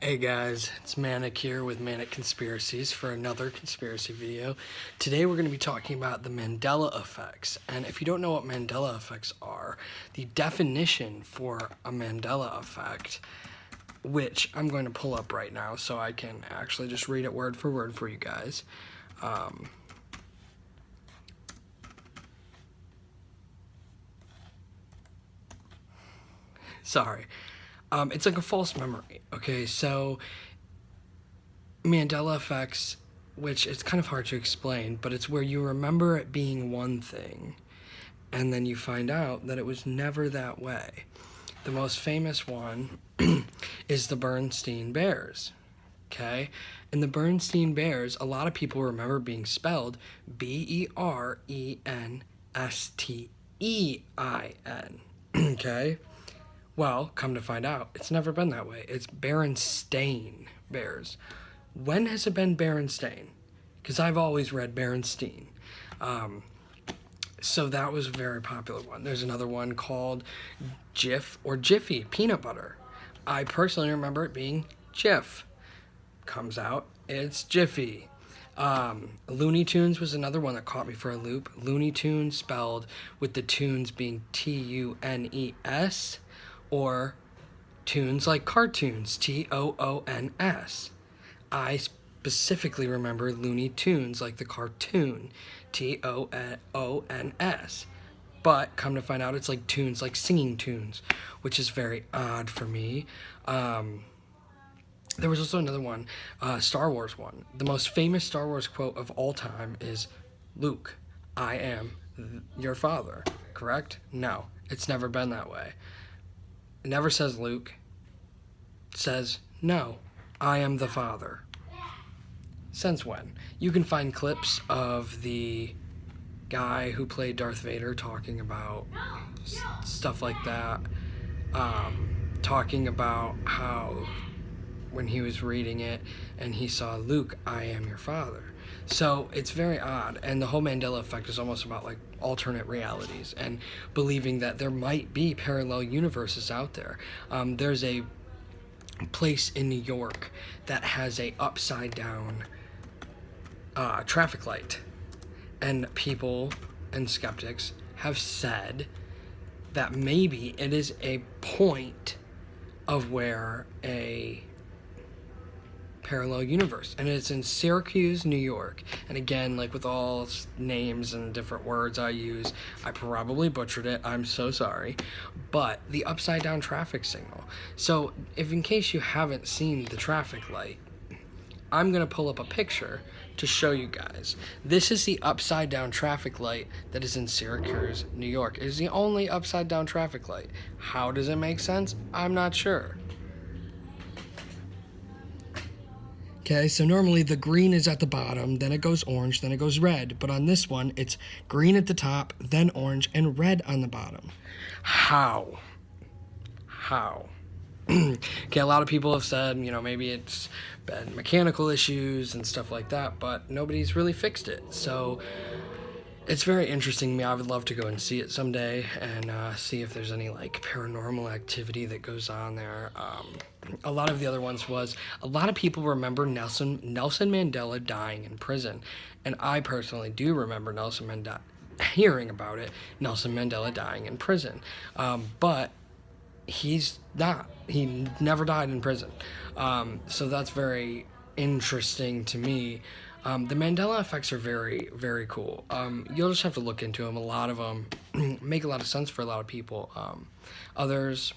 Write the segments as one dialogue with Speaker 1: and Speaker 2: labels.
Speaker 1: Hey guys, it's Manic here with Manic Conspiracies for another conspiracy video. Today we're going to be talking about the Mandela effects. And if you don't know what Mandela effects are, the definition for a Mandela effect, which I'm going to pull up right now so I can actually just read it word for word for you guys. Sorry. It's like a false memory. Okay, so Mandela effects, which it's kind of hard to explain, but it's where you remember it being one thing and then you find out that it was never that way. The most famous one is the Bernstein Bears. Okay? And the Bernstein Bears, a lot of people remember being spelled Bernstein. Okay? Well, come to find out, it's never been that way. It's Berenstain Bears. When has it been Berenstain? Because I've always read Berenstein. So that was a very popular one. There's another one called Jif or Jiffy peanut butter. I personally remember it being Jif. Comes out, it's Jiffy. Looney Tunes was another one that caught me for a loop. Looney Tunes spelled with the tunes being Tunes, or tunes like cartoons, Toons. I specifically remember Looney Tunes like the cartoon, Tons. But come to find out, it's like tunes, like singing tunes, which is very odd for me. There was also another one, Star Wars one. The most famous Star Wars quote of all time is, "Luke, I am your father." Correct? No, it's never been that way. It never says Luke. It says, "No, I am the father." Since when? You can find clips of the guy who played Darth Vader talking about stuff like that. Talking about how when he was reading it and he saw Luke, "I am your father." So it's very odd, and the whole Mandela effect is almost about like alternate realities and believing that there might be parallel universes out there. There's a place in New York that has a upside down traffic light, and people and skeptics have said that maybe it is a point of where a parallel universe, and it's in Syracuse, New York. And again, like with all names and different words I use, I probably butchered it, I'm so sorry, but the upside down traffic signal. So if in case you haven't seen the traffic light, I'm going to pull up a picture to show you guys. This is the upside down traffic light that is in Syracuse, New York. It is the only upside down traffic light. How does it make sense? I'm not sure. Okay, so normally the green is at the bottom, then it goes orange, then it goes red. But on this one, it's green at the top, then orange, and red on the bottom. How? Okay, a lot of people have said, maybe it's been mechanical issues and stuff like that, but nobody's really fixed it. So it's very interesting to me. I would love to go and see it someday and see if there's any like paranormal activity that goes on there. A lot of the other ones was, a lot of people remember Nelson Mandela dying in prison, and I personally do remember hearing about it, Nelson Mandela dying in prison, but he's not. He never died in prison. So that's very interesting to me. The Mandela effects are very, very cool. You'll just have to look into them. A lot of them make a lot of sense for a lot of people. Others,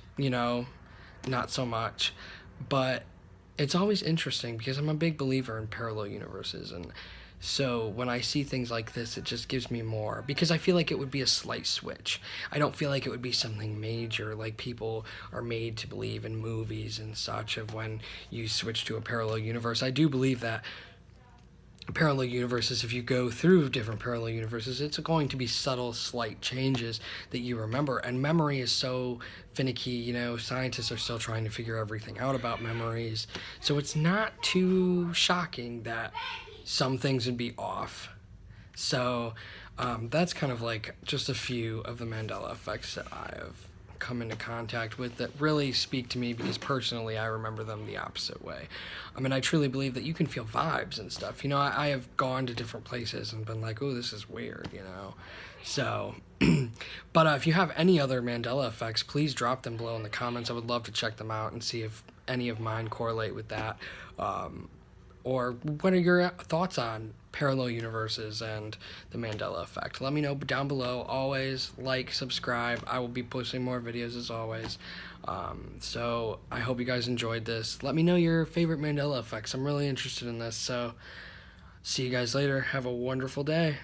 Speaker 1: not so much. But it's always interesting because I'm a big believer in parallel universes, and so when I see things like this, it just gives me more, because I feel like it would be a slight switch. I don't feel like it would be something major like people are made to believe in movies and such, of when you switch to a parallel universe. I do believe that parallel universes, if you go through different parallel universes, it's going to be subtle, slight changes that you remember. And memory is so finicky, scientists are still trying to figure everything out about memories. So it's not too shocking that some things would be off. So that's kind of like just a few of the Mandela effects that I have come into contact with that really speak to me, because personally I remember them the opposite way. I mean, I truly believe that you can feel vibes and stuff. I have gone to different places and been like, oh, this is weird, So, but if you have any other Mandela effects, please drop them below in the comments. I would love to check them out and see if any of mine correlate with that. Or what are your thoughts on parallel universes and the Mandela effect? Let me know down below. Always like, subscribe. I will be posting more videos as always. So I hope you guys enjoyed this. Let me know your favorite Mandela effects. I'm really interested in this. So see you guys later. Have a wonderful day.